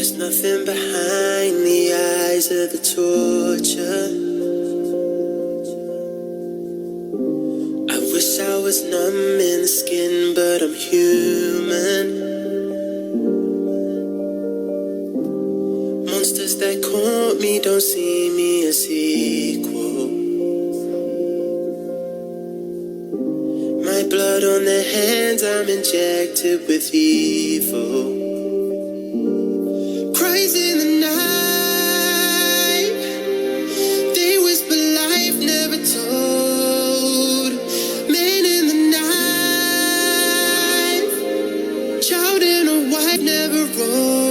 There's nothing behind the eyes of the torture. I wish I was numb in the skin, but I'm human. Monsters that caught me don't see me as equal. My blood on their hands, I'm injected with evil. Cries in the night, they whisper life never told. Man in the night, child in a wife never wrote.